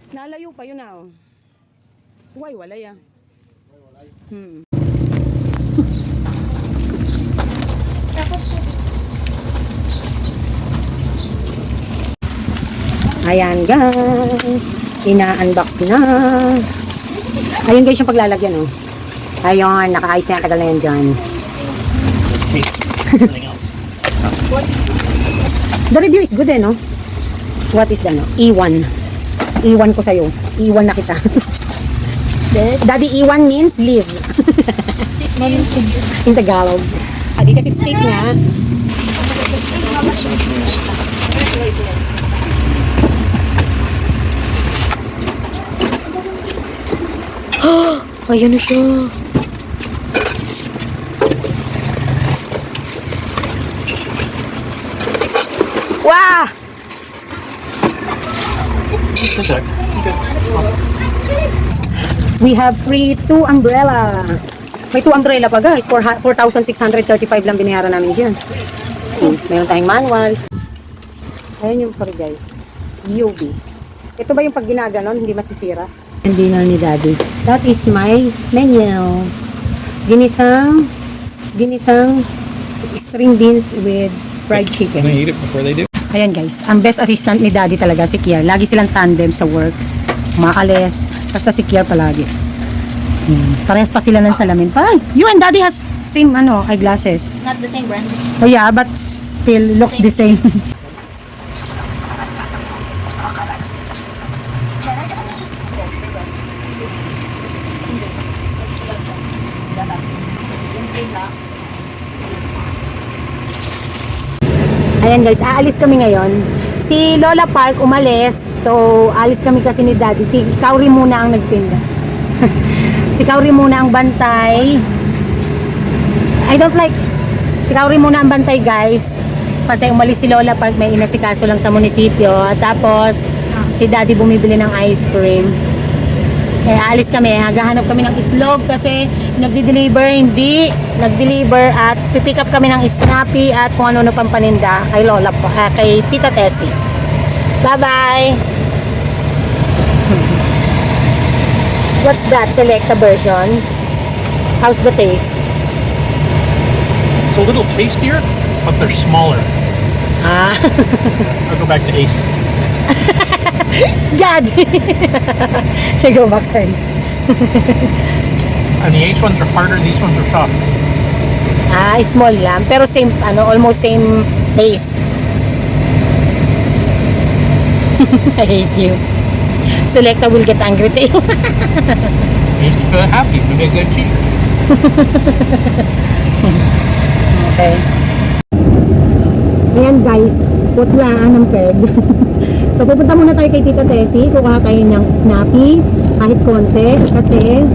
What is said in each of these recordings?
Nalayo pa yun ah. Huway, walay ah. Ayan guys, ina-unbox na. Ayun guys yung paglalagyan oh. Ayun, naka-ayos na, tagal na yan dyan. Let's take everything else. The review is good eh no? What is that no? E1. E1 ko sa'yo. E1 na kita. Daddy, E1 means live. In Tagalog. Adi kasi steak nga. Ayan na siya. Wow! Just a sec. Okay. We have free 2 umbrella. May 2 umbrella pa guys. 4,635 lang binayaran namin dyan. Meron tayong manual. Ayan yung pari guys. UV. Ito ba yung pag ginaganon, hindi masisira? And dinner ni Daddy. That is my menu. Ginisang string beans with fried chicken. Can I eat it before they do? Ayan guys, ang best assistant ni Daddy talaga si Kier. Lagi silang tandem sa works. Maalis. Basta si Kier palagi. Parehas pa sila ng salamin. Ay, you and Daddy has same eyeglasses. Not the same brand. Oh yeah, but still looks the same. Ayan guys, aalis kami ngayon. Si Lola Park umalis. So, alis kami kasi ni Daddy. Si Kauri muna ang nagtinda. Si Kauri muna ang bantay. I don't like si Kauri muna ang bantay guys. Kasi umalis si Lola Park, may inasikaso lang sa munisipyo. Tapos, si Daddy bumibili ng ice cream. Kaya aalis kami, hagahanap kami ng itlog kasi nagdi-deliver, hindi nag-deliver at pipick up kami ng Snappy at kung ano-ano pang paninda kay Lola, kay Tita Tessie. Bye-bye! What's that? Selecta version? How's the taste? It's a little tastier, but they're smaller. Ah! I'll go back to Ace. God! I go back to Ace. And the Ace ones are harder, these ones are soft. Ah, small lang. Pero same, almost same taste. I hate you. Selecta will get angry to you. Ace is happy, we make good cheese. Okay. Ayan guys, putlaan ng peg. So pupunta muna tayo kay Tita Tessie. Kukuha tayo ng Snappy, kahit konti. Kasi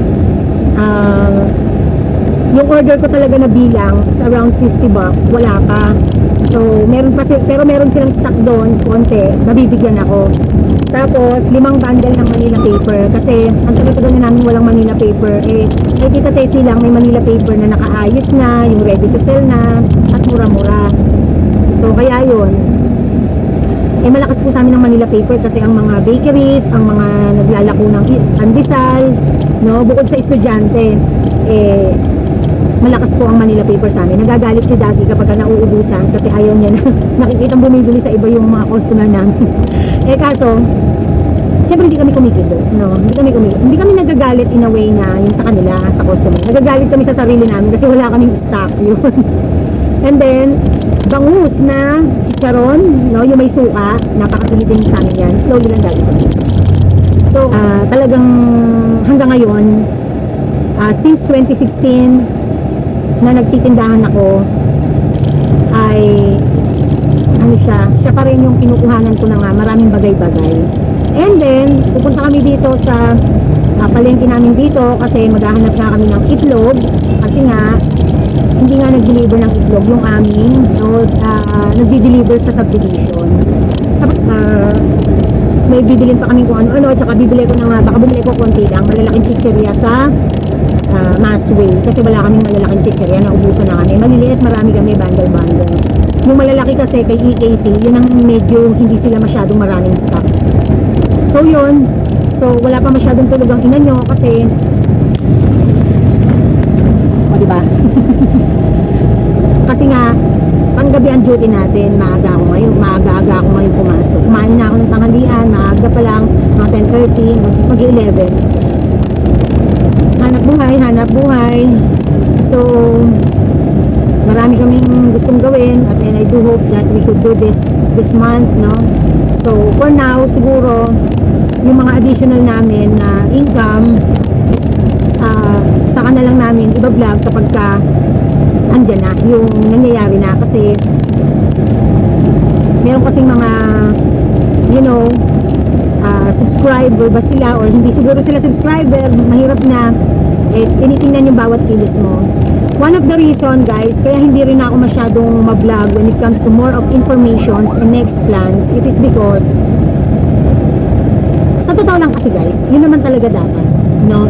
yung order ko talaga na bilang is around 50 bucks. Wala pa. So meron pa pero meron silang stock doon, konti. Nabibigyan ako. Tapos 5 bundle ng Manila paper. Kasi ang tagal-tagal na namin walang Manila paper. Kay Tita Tessie lang may Manila paper na nakaayos na, yung ready to sell na, at mura-mura. So kaya yun, malakas po sa amin ng Manila paper kasi ang mga bakeries, ang mga naglalako ng pandesal, no, bukod sa estudyante, malakas po ang Manila paper sa amin. Nagagalit si Daddy kapag nauubusan kasi ayaw niya na nakikita bumibili sa iba yung mga customer namin. Kaso, syempre hindi kami kumikibo, no? Hindi kami nagagalit in a way na yung sa kanila, sa customer. Nagagalit kami sa sarili namin kasi wala kaming stock yun. And then, bangus na chicharon, no, yung may suka, napakabili din sa amin yan. Slowly lang dali kami. So, talagang hanggang ngayon, since 2016 na nagtitindahan ako, ay siya pa rin yung kinukuhanan ko na nga, maraming bagay-bagay. And then, pupunta kami dito sa palengke namin dito kasi maghahanap na kami ng itlog kasi nga, hindi nga nag-deliver ng itlog yung amin, no, nagdi-deliver sa subdivision. May bibilin pa kami kung ano-ano, at saka bibili ko na nga, baka bumili ko konti lang, malalaking chichirya sa Masway, kasi wala kaming malalaking chichirya, naubusan na kami. Maliliit, marami kami, bundle-bundle. Yung malalaki kasi kay EKC, yun ang medyo hindi sila masyadong maraming stocks. So yun, So, wala pa masyadong tulog ang ina nyo kasi, o diba? Kasi nga, panggabi ang duty natin, maaga ako ngayon pumasok. Kumain na ako ng tanghalian, maaga pa lang, mga 10:30, mag-11. Hanap buhay. So, marami kaming gustong gawin at then I do hope that we could do this month, no? So, for now, siguro, yung mga additional namin na income is, saka na lang namin iba-vlog kapag ka andyan na, yung nangyayari na kasi meron kasing mga subscriber ba sila or hindi siguro sila subscriber, mahirap na tinitingnan yung bawat kilos mo. One of the reason guys, kaya hindi rin ako masyadong ma-vlog when it comes to more of informations and next plans, it is because sa totoo lang kasi guys, yun naman talaga dapat, no?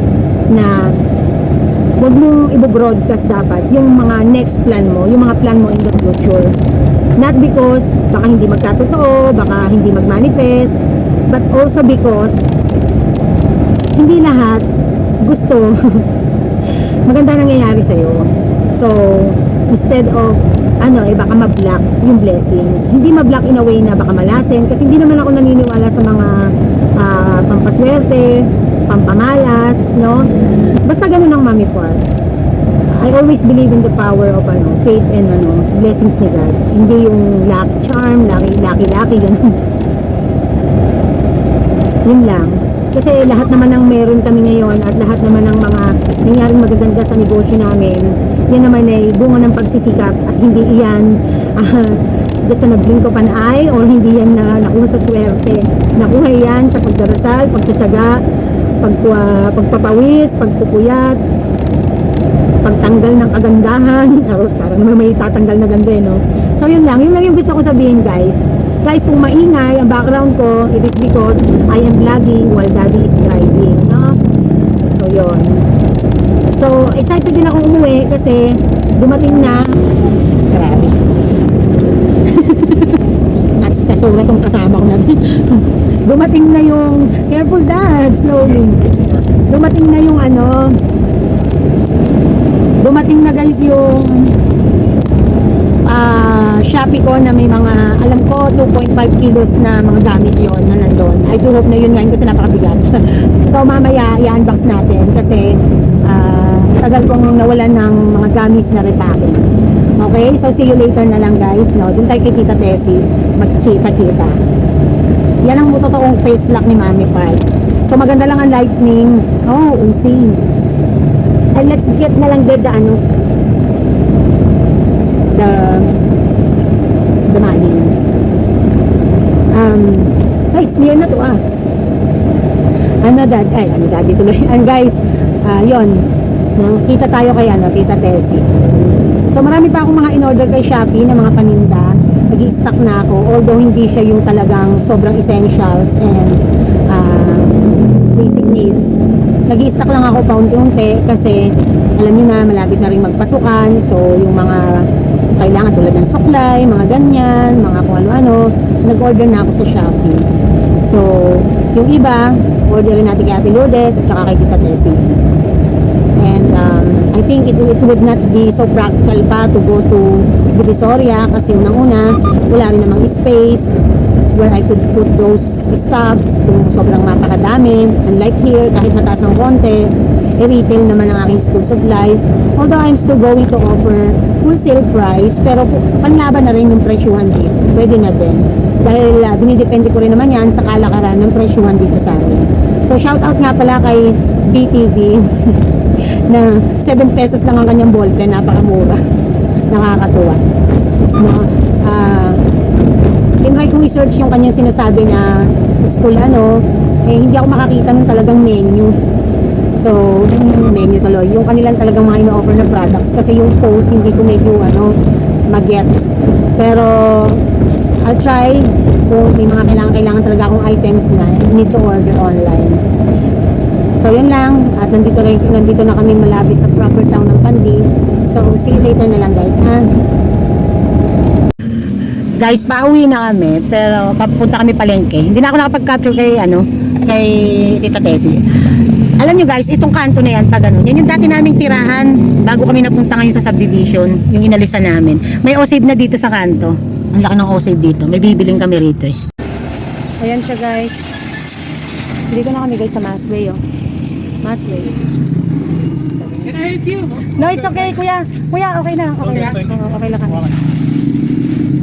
Na wag mong i-broadcast dapat yung mga next plan mo, yung mga plan mo in the future. Not because baka hindi magkatotoo, baka hindi mag-manifest, but also because hindi lahat gusto maganda nangyayari sa'yo. So, instead of baka ma-block yung blessings. Hindi ma-block in a way na baka malasin kasi hindi naman ako naniniwala sa mga pampaswerte, pampamalas, no? Basta ganun ang Mami Par. I always believe in the power of faith and blessings ni God. Hindi yung lucky charm, lucky ganun. Yun lang. Kasi lahat naman ng meron kami ngayon at lahat naman ng mga nangyaring magaganda sa negosyo namin, yan naman ay bunga ng pagsisikap at hindi iyan just sa nag-blink of an eye or hindi yan na nakuha sa swerte. Nakuha yan sa pagdarasal, pagtsatsaga, pagpapawis, pagpupuyat, pagtanggal ng kagandahan. Parang naman may tatanggal na ganda, no? So yun lang yung gusto ko sabihin guys. Guys, kung maingay ang background ko, it is because I am vlogging while daddy is driving, no? So yun. So excited din ako umuwi kasi dumating na, grabe. Kasura tong kasama ko natin. Dumating na yung, careful dad, slowly. Dumating na yung dumating na guys yung Shopee ko na may mga, alam ko 2.5 kilos na mga gamis yon na nandun. I do hope na yun ngayon kasi napakabigat. So mamaya i-unbox natin kasi tagal kong nawalan ng mga gamis na repacking. Okay, so see you later na lang guys, no? Doon tayo kay Tita Tessie magkita-kita. Yan ang totoong face lock ni Mami Par. So maganda lang ang lightning. Oh, using. And let's get na lang there the money. It's near na to us. Daddy tuloy. And guys, yon, kita tayo kay Tita Tessie. So marami pa akong mga in-order kay Shopee na mga paninda. Nag-i-stock na ako, although hindi siya yung talagang sobrang essentials and basic needs. Nag-i-stock lang ako paunti-unti kasi alam niyo na malapit na rin magpasukan. So yung mga kailangan tulad ng suklay, mga ganyan, mga kung ano-ano, nag-order na ako sa Shopee. So yung iba, orderin natin kay Ate Lourdes at saka kay Tita Tessie. And I think it would not be so practical pa to go to Divisoria kasi unang-una wala rin namang space where I could put those stuffs kung sobrang mapakadami. Unlike here, kahit mataas ng konti, retail naman ang aking school supplies. Although I'm still going to offer wholesale price, pero panlaban na rin yung presyuhan dito. Pwede na din. Dahil dinidepende ko rin naman yan sa kalakaran ng presyuhan dito sa akin. So shout out nga pala kay BTV na 7 pesos lang ang kanyang ballpen, napakamura. Nakakatuwa. No? Tinry kong i-search yung kanyang sinasabi na school hindi ako makakita ng talagang menu. So, menu tuloy. Yung kanilang talagang mga ino-offer na products. Kasi yung post, hindi ko medyo mag-gets. Pero, I'll try kung may mga kailangan talaga akong items na need to order online. So, yun lang. At nandito na kami malapit sa proper town ng Pandi. So, see you later na lang guys, ha? Guys, pauwi na kami. Pero, papunta kami palengke. Hindi na ako nakapag-capture kay kay Tita Tessie. Alam nyo guys, itong kanto na yan, pag ano, yan yung dati naming tirahan bago kami napunta ngayon sa subdivision, yung inalisan namin. May O-save na dito sa kanto. Ang laki ng O-save dito. May bibiling kami rito eh. Ayan siya guys. Hindi ko na kami guys sa Masway oh. Masway. Can I help you? No, it's okay kuya. Kuya, okay na. Okay na. thank you. Oo, okay lang kami.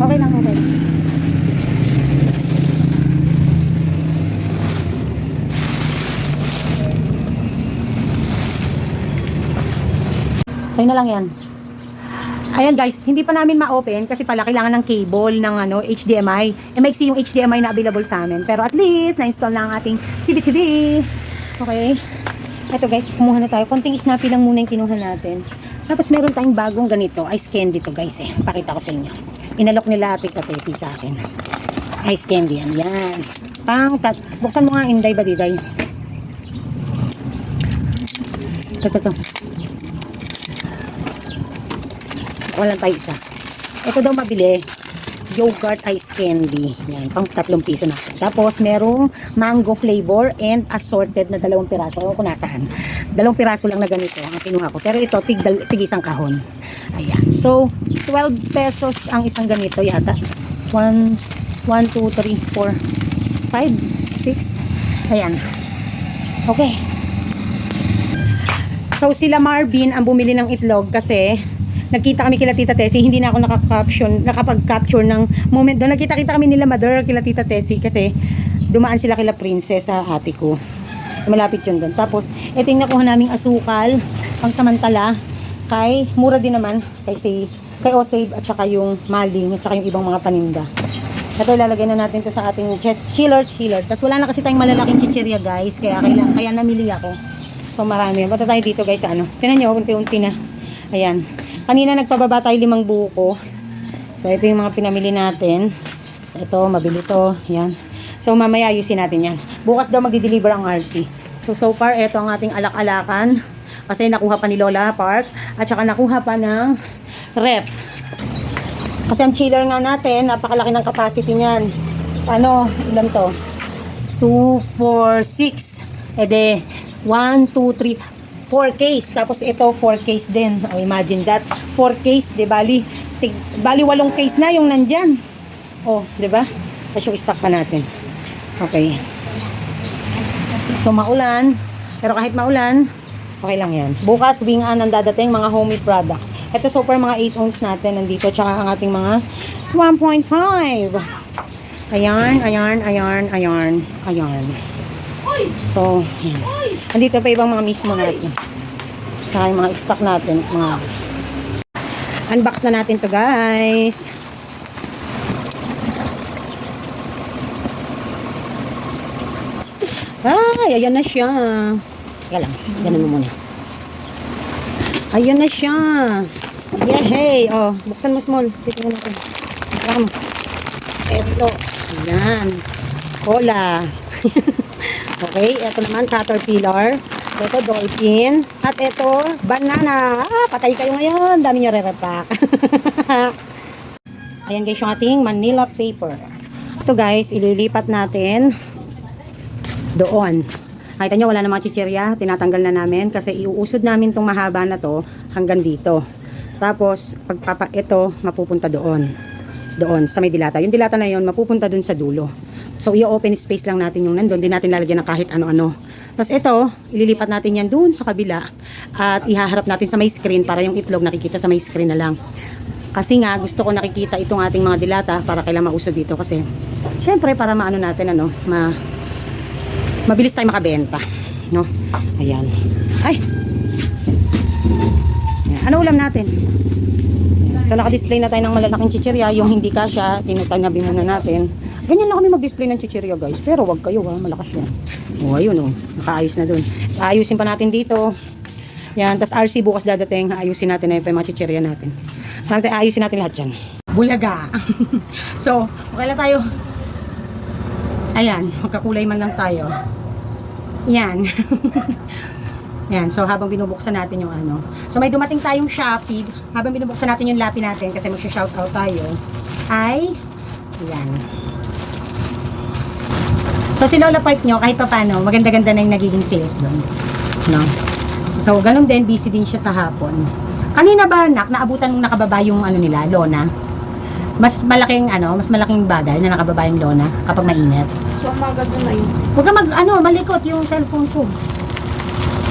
Okay lang, okay. Sa'yo na lang yan. Ayan guys, hindi pa namin ma-open kasi pala kailangan ng cable ng ano, HDMI. maiksi yung HDMI na available sa amin. Pero at least, na-install na ang ating TV. Okay. Ito guys, kumuha na tayo. Konting snappy lang muna yung kinuha natin. Tapos meron tayong bagong ganito. Ice candy to guys eh. Pakita ko sa inyo. Inalok nila Ate Katesi sa akin. Ice candy yan. Yan. Buksan mo nga Inday ba Diday? Ito. Wala tayo isa. Ito daw mabili. Yogurt ice candy. Yan, pang 3 piso na. Tapos, merong mango flavor and assorted na 2 piraso. Ewan ko nasaan. 2 piraso lang na ganito ang kinuha ko. Pero ito, tig isang kahon. Ayan. So, 12 pesos ang isang ganito yata. 1, 2, 3, 4, 5, 6. Ayan. Okay. So, sila Marvin ang bumili ng itlog kasi nagkita kami kila Tita Tessie, hindi na ako nakapag-capture ng moment doon. Nagkita-kita kami nila Mother, kila Tita Tessie kasi dumaan sila kila Princess sa ate ko. Malapit yun doon. Tapos, ito yung nakuha naming asukal, pang samantala, kay, mura din naman, kay O-Save at saka yung maling at saka yung ibang mga paninda. Ito, ilalagay na natin to sa ating chiller. Tapos wala na kasi tayong malalaking chichirya guys, kaya namili ako. So marami. Punta tayo dito guys sa ano. Tingnan nyo, unti-unti na. Ayan. Kanina nagpababa tayo 5 buko. So ito yung mga pinamili natin. Ito, mabili to. Yan. So mamaya ayusin natin yan. Bukas daw magdi-deliver ang RC. So far, ito ang ating alak-alakan. Kasi nakuha pa ni Lola Park. At saka nakuha pa ng ref. Kasi ang chiller nga natin, napakalaki ng capacity niyan. Ano, ilan to? 2, 4, 6. Ede, 1, 2, 3, 4 case. Tapos ito 4 case din. Oh, imagine that. 4 case, di bali 8 case na yung nandyan. Oh, di ba? Tapos yung stock pa natin. Okay. So maulan, pero kahit maulan, okay lang yan. Bukas wingan ang dadating mga homemade products. Ito super mga 8 ounce natin nandito, tsaka ang ating mga 1.5. Ayan. So, yan. Andito pa ibang mga mismo natin. Saka yung mga stock natin. Unbox na natin to guys. Ay, ayan na siya. Teka lang, ganun mo muna. Ayan na siya. Yehey! Oh, buksan mo small. Titingnan natin. Buksan mo. Ito. Ayan. Cola. Okay, ito naman Caterpillar. Ito Dolphin. At ito banana. Patay kayo ngayon. Dami nyo re-repack. Ayan guys yung ating Manila paper. Ito guys, ililipat natin doon. Nakita nyo, wala na mga chichirya. Tinatanggal na namin kasi iuusod namin tong mahaba na to hanggang dito. Tapos, ito mapupunta doon. Doon, sa may dilata. Yung dilata na yun, mapupunta doon sa dulo. So, i-open space lang natin yung nandun. Di natin lalagyan ng kahit ano-ano. Tapos ito, ililipat natin yan doon sa kabila. At ihaharap natin sa may screen para yung itlog nakikita sa may screen na lang. Kasi nga, gusto ko nakikita itong ating mga dilata para kailang mausod dito. Kasi, syempre, para maano natin, mabilis tayo makabenta. No? Ayan. Ay! Ayan. Ano ulam natin? So, naka-display na tayo ng malalaking chichirya. Yung hindi kasya, tinatabi muna natin. Ganyan lang kami mag-display ng chichirya guys. Pero wag kayo ha, malakas yan. O ayun o, nakaayos na dun. Aayusin pa natin dito. Yan, tas RC bukas dadating. Ayusin natin na yung mga chichirya natin. Ayusin natin lahat dyan. Bulaga! So, okay lang tayo. Ayan, magkakulay man lang tayo. Yan. Yan, so habang binubuksan natin yung ano. So may dumating tayong Shopee. Habang binubuksan natin yung lapi natin kasi magsha-shoutout tayo. Ay, yan. So si Lola Park nyo, kahit pa paano, maganda-ganda na yung nagiging sales doon. No? So ganun din, busy din siya sa hapon. Kanina ba, naabutan mong nakababa yung ano nila, lona? Mas malaking bagay na nakababa yung lona kapag mainit. So, umaga doon na yun. Huwag ka malikot yung cellphone ko.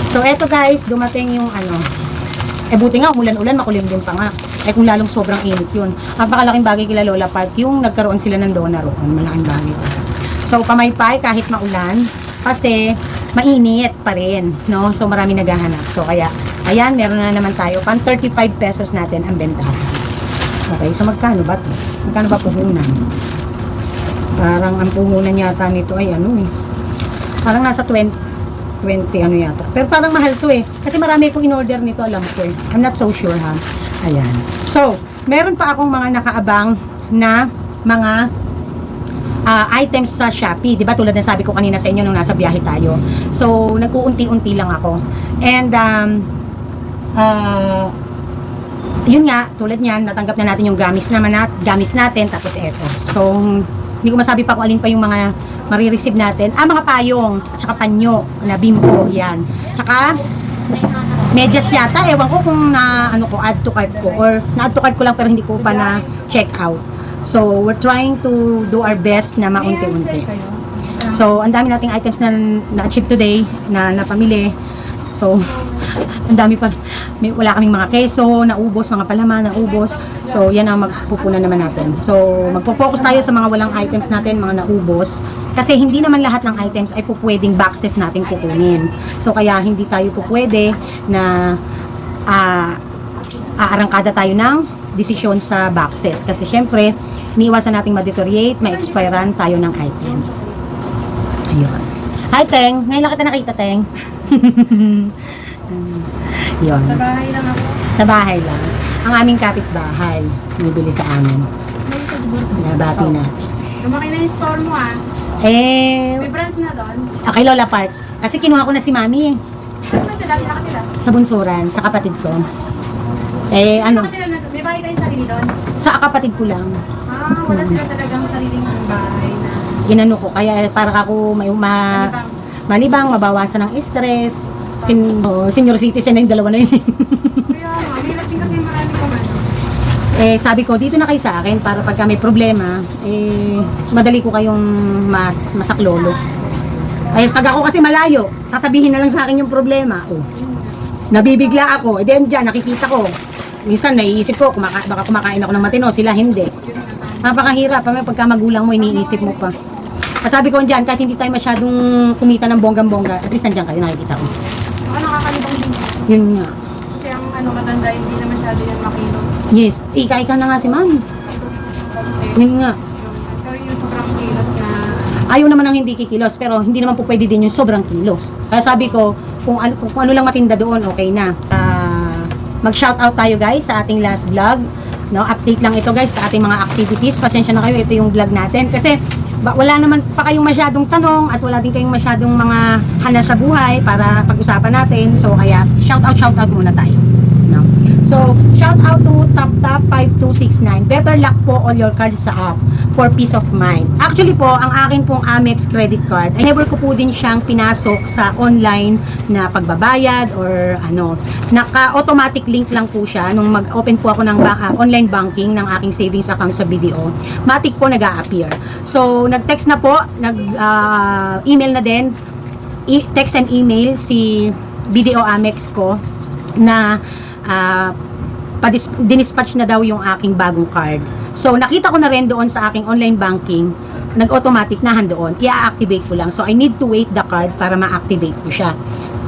So eto guys, dumating yung buti nga, umulan-ulan, makulimlim pa nga. Kung lalong sobrang init yun. Napakalaking bagay kila Lola Park, yung nagkaroon sila ng lona roon. Malaking bagay. So, pamaypay kahit maulan, kasi mainit pa rin, no? So, marami naghahanap. So, kaya, ayan, meron na naman tayo. Pan 35 pesos natin ang bentahan. Okay, so magkano ba ito? Magkano ba puhunan? Parang ang puhunan yata nito ay parang nasa 20 yata. Pero parang mahal to kasi marami akong in-order nito, alam ko I'm not so sure ha. Ayan. So, meron pa akong mga nakaabang na mga items sa Shopee. Diba tulad na sabi ko kanina sa inyo nung nasa biyahe tayo. So, nag-uunti-unti lang ako. And, yun nga, tulad niyan, natanggap na natin yung gamis natin, tapos eto. So, hindi ko masabi pa kung alin pa yung mga marireceive natin. Mga payong, tsaka panyo, na Bimbo, yan. Tsaka, medyas yata, ewan ko kung add to cart ko, or na-add to cart ko lang pero hindi ko pa na check out. So, we're trying to do our best na maunti-unti. So, ang dami nating items na na-achieve today, na napamili. So, ang dami pa. Wala kaming mga keso, naubos, mga palaman, naubos. So, yan ang magpupunan naman natin. So, magpo-focus tayo sa mga walang items natin, mga naubos. Kasi hindi naman lahat ng items ay pupwedeng boxes natin kukunin. So, kaya hindi tayo pupwede na aarangkada tayo ng desisyon sa boxes. Kasi, syempre, iniiwasan nating ma-deteriorate, ma-expirean tayo ng items. Ayun. Hi, Teng. Ngayon lang kita nakita, Teng. Yun. Sa bahay lang ako. Sa bahay lang. Ang aming kapitbahay, bibili sa amin. Nabati natin. Lumaki na yung store mo Eh, May branch na doon. kay Lola Park. Kasi kinuha ko na si Mami Saan ba siya? Dati nakatira. sa Bunsuran, sa kapatid ko. Nakatira na doon. May bahay kayong sarili doon? Sa kapatid ko lang. Wala sila talagang sariling bahay na. Ginano ko. Kaya para ako malibang, mabawasan ng stress. Senior citizen na yung dalawa na yun. Kaya mahirap din kasi marami kong Sabi ko, dito na kayo sa akin para pagka may problema, madali ko kayong masaklolo. Ay, pag ako kasi malayo, sasabihin na lang sa akin yung problema. Nabibigla ako, then dyan, nakikita ko. Minsan, naiisip ko, baka kumakain ako ng matino, sila hindi. Napakahirap, pagka magulang mo, iniisip mo pa. Sabi ko dyan, kahit hindi tayo masyadong kumita ng bonggang-bongga, at least nandiyan kayo, nakikita ko. Baka nakakalibang din. Yun nga. Kasi ang matanda, hindi na masyado yung makilos. Yes, ika na nga si Mami. Yun nga. Pero yung sobrang kilos na Ayaw naman ng hindi kikilos, pero hindi naman po pwede din yung sobrang kilos. Kaya sabi ko, kung ano lang matinda doon, okay na. Mag-shoutout tayo guys sa ating last vlog. No, update lang ito guys sa ating mga activities. Pasensya na kayo, ito yung vlog natin. Kasi wala naman pa kayong masyadong tanong at wala din kayong masyadong mga hana sa buhay para pag-usapan natin. So kaya shoutout muna tayo. No? So shoutout to TopTop5269. Better luck po all your cards sa app for peace of mind. Actually po, ang akin pong Amex credit card, ay never ko po din siyang pinasok sa online na pagbabayad or naka-automatic link lang po siya nung mag-open po ako ng online banking ng aking savings account sa BDO. Matik po nag-a-appear. So, nag-text na po, email na din, text and email si BDO Amex ko na dinispatch na daw yung aking bagong card. So, nakita ko na rin doon sa aking online banking, nag-automatic na doon. I-activate ko lang. So, I need to wait the card para ma-activate ko siya.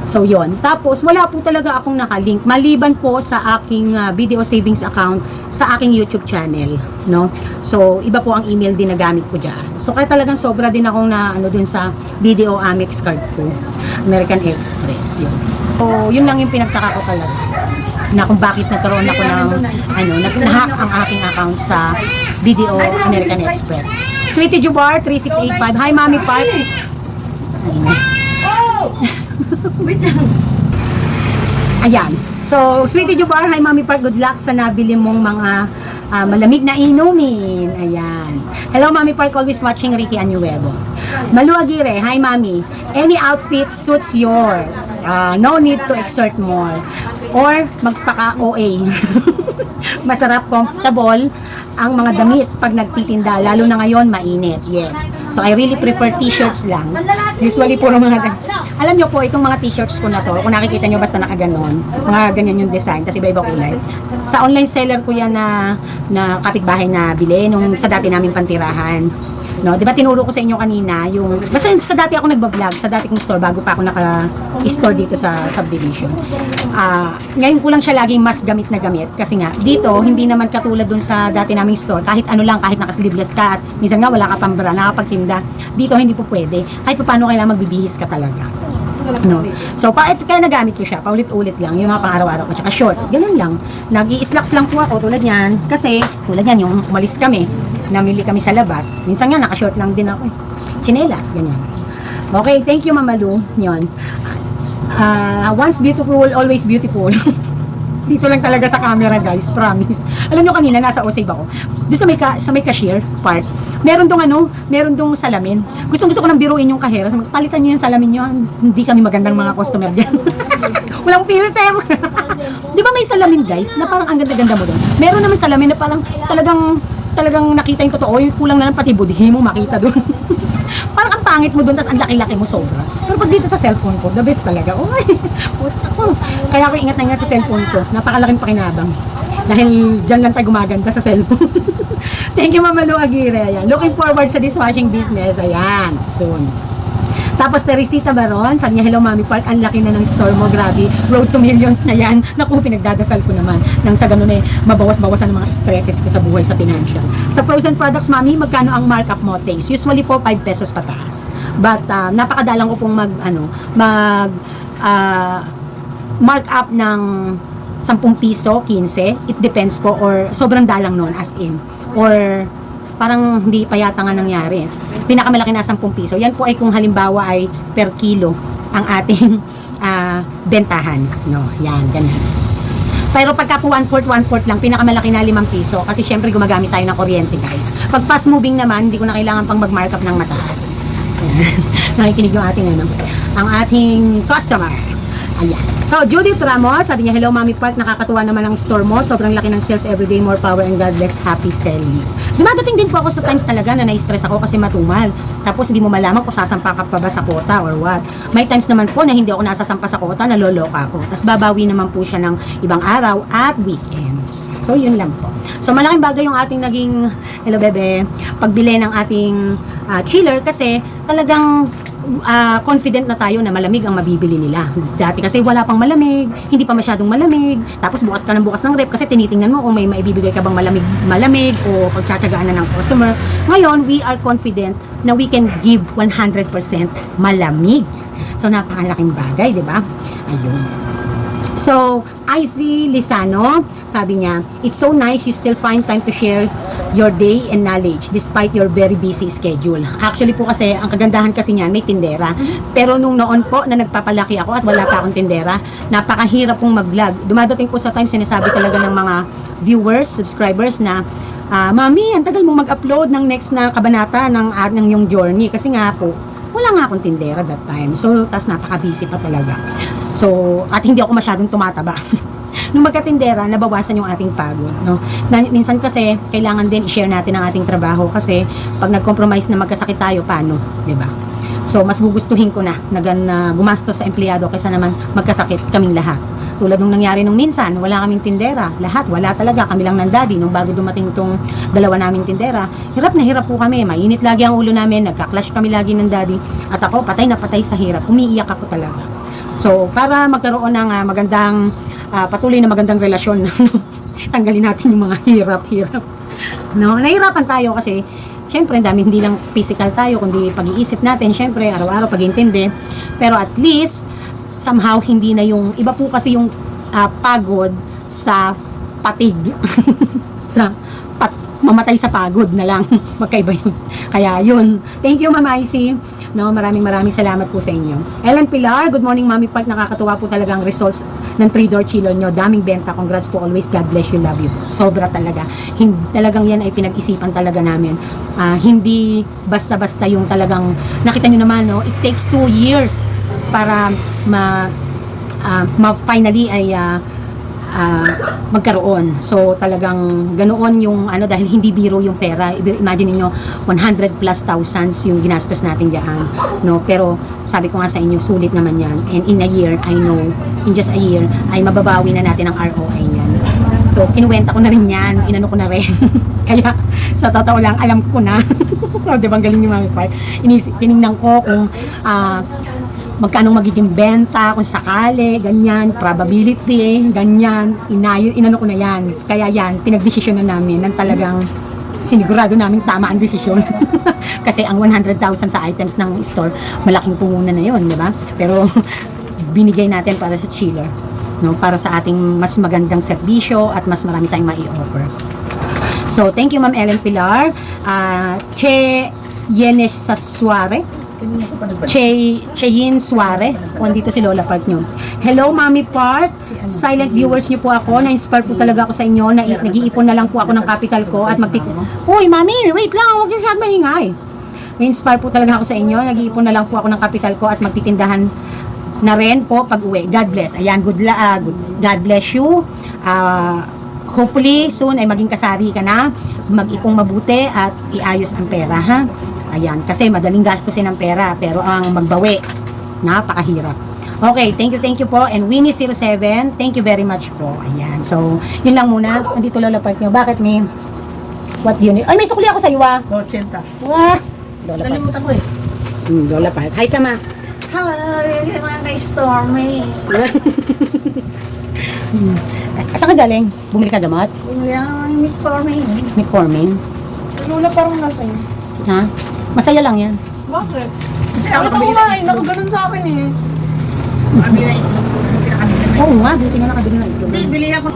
So, yon. Tapos, wala po talaga akong nakalink. Maliban po sa aking BDO savings account sa aking YouTube channel. No? So, iba po ang email din na gamit ko dyan. So, kaya talagang sobra din akong dun sa BDO Amex card ko. American Express. Yun. So, yun lang yung pinagtaka ko talaga. Na kung bakit nagkaroon ako ng nag-hack ang aking account sa BDO American Express. Sweetie Jubar 3685. Hi Mami Park. wait lang. Ayan. So, Sweetie Jubar, hi Mami Park. Good luck sa nabili mong mga malamig na inumin. Ayan. Hello Mami Park, always watching Ricky Anuevo. Malu Aguirre, hi mami. Any outfit suits yours. No need to exert more. Or magpaka-OA. Masarap, comfortable ang mga damit pag nagtitinda, lalo na ngayon mainit. Yes. So I really prefer t-shirts lang. Usually puro mga alam nyo po, itong mga t-shirts ko na to, kung nakikita nyo basta nakaganon, mga ganyan yung design, kasi iba-iba kulay. Sa online seller ko yan na kapitbahay na bili, nung sa dati naming pantirahan. No, 'di ba tinuro ko sa inyo kanina yung basta sa dati ako nagba-vlog sa dati kong store bago pa ako naka-store dito sa subdivision. Ngayon ko lang siya laging mas gamit na gamit kasi nga dito hindi naman katulad dun sa dati naming store kahit ano lang kahit naka-sleeveless ka at minsan nga wala ka pang bra nakapagtinda. Dito hindi po pwede. Kahit paano kailangan magbibihis ka talaga. No. So kaya nagamit ko siya paulit-ulit lang yung mga pang-araw-araw ko tsaka short. Ganun lang. Nag-i-slacks lang po ako tulad niyan kasi tulad niyan yung umalis kami. Namili kami sa labas. Minsan nga, naka-short lang din ako. Chinelas, ganyan. Okay, thank you, Mama Lu. Yun. Once beautiful, always beautiful. Dito lang talaga sa camera, guys. Promise. Alam nyo kanina, nasa Osave ako. Doon sa may cashier part, meron dong salamin. Gusto ko nang biruin yung kahera. Palitan nyo yung salamin nyo. Hindi kami magandang mga customer dyan. Walang filter. Di ba may salamin, guys, na parang ang ganda-ganda mo doon? Meron naman salamin na parang talagang nakita yung totoo, yung kulang na lang pati budhi mo makita doon. Parang ang pangit mo doon, tas ang laki-laki mo sobra. Pero pag dito sa cellphone ko, the best talaga. Uy, ako. Kaya ako ingat na ingat sa cellphone ko. Napakalaking pakinabang. Dahil dyan lang tayo gumaganda sa cellphone. Thank you, Mama Lu Aguirre. Ayan. Looking forward sa dishwashing business. Ayan, soon. Tapos Teresita Baron, sabi niya, hello Mami Park, ang laki na ng store mo, grabe, road to millions na yan. Naku, pinagdadasal ko naman. Nang sa ganun mabawas-bawasan ng mga stresses ko sa buhay sa financial. Sa frozen products, Mami, magkano ang markup mo? Thanks. Usually po, 5 pesos pataas. But, napakadalang ko pong markup ng 10 piso, 15. It depends po, or sobrang dalang nun, as in. Or, parang hindi pa yata nga nangyari. Pinakamalaki na 10 piso. Yan po ay kung halimbawa ay per kilo ang ating bentahan. No, yan, ganun. Pero pagka po 1/4 lang, pinakamalaki na 5 piso. Kasi syempre gumagamit tayo ng kuryente, guys. Pag fast moving naman, hindi ko na kailangan pang mag-markup ng mataas. Nakikinig yung ang ating customer. Ayan. So, Judith Ramos, sabi niya, hello Mami Park, nakakatuwa naman ang store mo. Sobrang laki ng sales everyday, more power and God bless, happy selling. Dumadating din po ako sa times talaga na na-stress ako kasi matumal. Tapos hindi mo malaman kung sasampa ka pa ba sa kota or what. May times naman po na hindi ako nasasampa sa kota, naloloka ako. Tapos babawi naman po siya ng ibang araw at weekends. So, yun lang po. So, malaking bagay yung ating naging, hello bebe, pagbili ng ating chiller kasi talagang confident na tayo na malamig ang mabibili nila. Dati kasi wala pang malamig, hindi pa masyadong malamig, tapos bukas ka ng bukas ng rep kasi tinitingnan mo kung may maibibigay ka bang malamig o pagtsatsagaan na ng customer. Ngayon, we are confident na we can give 100% malamig. So, napakalaking bagay, di ba? Ayun. So, IC Lisano, sabi niya, it's so nice you still find time to share your day and knowledge despite your very busy schedule. Actually po kasi, ang kagandahan kasi niyan, may tindera. Pero nung noon po na nagpapalaki ako at wala pa akong tindera, napakahirap pong mag-vlog. Dumadating po sa time, sinasabi talaga ng mga viewers, subscribers na, Mami, ang tagal mo mag-upload ng next na kabanata ng yung journey. Kasi nga po, wala nga akong tindera that time. So, tas napaka-busy pa talaga. So, at hindi ako masyadong tumataba. Nung magkatindera, nabawasan yung ating pagod, no? Minsan kasi, kailangan din i-share natin ang ating trabaho kasi pag nag-compromise na magkasakit tayo, paano? Diba? So, mas gugustuhin ko na gumastos sa empleyado kaysa naman magkasakit kaming lahat. Tulad nung nangyari nung minsan, wala kaming tindera. Lahat, wala talaga. Kami lang ng daddy. Nung bago dumating tong dalawa naming tindera, hirap na hirap po kami. Mainit lagi ang ulo namin. Nagka-clash kami lagi ng daddy. At ako, patay na patay sa hirap. Umiiyak ako talaga. So, para magkaroon ng magandang, patuloy na magandang relasyon, tanggalin natin yung mga hirap-hirap. No? Nahirapan tayo kasi, syempre, hindi lang physical tayo, kundi pag-iisip natin, syempre, araw-araw pag-intindi. Pero at least, somehow, hindi na yung, iba po kasi yung pagod sa patig. Mamatay sa pagod na lang. Magkaiba yun. Kaya yun. Thank you, Mama Icy. No, maraming salamat po sa inyo. Ellen Pilar, good morning, Mami Park. Nakakatuwa po talaga ang results ng 3-door chiller nyo. Daming benta. Congrats po always. God bless you. Love you. Sobra talaga. Talagang yan ay pinag-isipan talaga namin. Hindi basta-basta yung talagang, nakita nyo naman, no? It takes 2 years para finally ay magkaroon. So talagang ganoon yung dahil hindi biro yung pera. Imagine niyo 100 plus thousands yung ginastos natin diyan, no? Pero sabi ko nga sa inyo, sulit naman yan. And in a year, I know, in just a year, ay mababawi na natin ang ROI niyan. So kinuwenta ko na rin yan, inano ko na rin. Kaya sa totoo lang, alam ko na. O, diba, ang galing ni Mami Park. Tinignan ko kung magkano magiging benta, kung sakali, ganyan, probability, ganyan, inano ko na yan. Kaya yan, pinagdesisyon na namin ng talagang sinigurado namin tama ang desisyon. Kasi ang 100,000 sa items ng store, malaking puhunan na yun, di ba? Pero binigay natin para sa chiller, no? Para sa ating mas magandang serbisyo at mas marami tayong mai-offer. So, thank you Ma'am Ellen Pilar. Che Yenes Sasuare. Cheyin Suare. Dito si Lola Park nyo. Hello, Mami Park. Silent viewers nyo po ako. Na-inspire po talaga ako sa inyo. Nag-iipon na lang po ako ng capital ko at Uy, Mami, wait lang. Huwag yung masyad maingay. Na-inspire po talaga ako sa inyo. Nag-iipon na lang po ako ng capital ko at magtitindahan na rin po pag uwi. God bless. Ayan, God bless you. Hopefully, soon ay maging kasari ka na. Mag-ipong mabuti at iayos ang pera, ha? Ayan, kasi madaling gastusin ang pera, pero ang magbawi, napakahirap. Okay, thank you po. And Winnie07, thank you very much po. Ayan, so, yun lang muna. Nandito Lola Park nyo. Bakit may, what do you need? Ay, may sukli ako sa iyo, 80. Wah! Lola Park. Kalimutan ko eh. Lola Park. Hi ka, ma. Hello, mga Stormy. Saan ka galing? Bumili ka gamot? Yan, Stormy. Metformin? Lula parang nasa yun. Ha? Masaya lang yan. Bakit? Ako kumain, nakaganon sa akin eh. Kabila itlog. Oo nga, buti nga nakabili na ito. Bibili ako.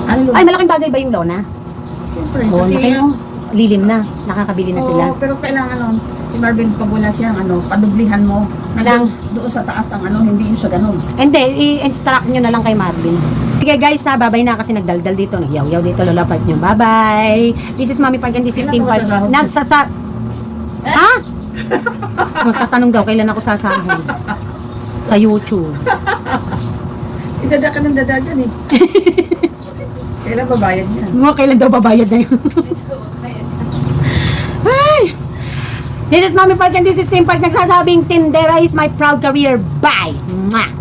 Ay, malaking bagay ba yung Lona? Siyempre, Oo, kasi laki mo. Lilim na. Nakakabili na sila. Oo, pero kailangan si Marvin pabula siya, padublihan mo. Lang. Doon sa taas ang hindi yung sa ganun. Hindi, i-instruct nyo na lang kay Marvin. Sige guys, babay na kasi nagdaldal dito. Nagyaw-yaw dito, Lola Park nyo. Bye-bye! This is Mami Park and this is Team Park. Ha? Magtatanong daw, kailan ako sasahod? Sa YouTube. Idada ka ng dada dyan eh. Kailan babayad yan? Kailan daw babayad na yun? Ay! This is Mami Park and this is Team Park. Nagsasabing, Tindera is my proud career. Bye! Mwah!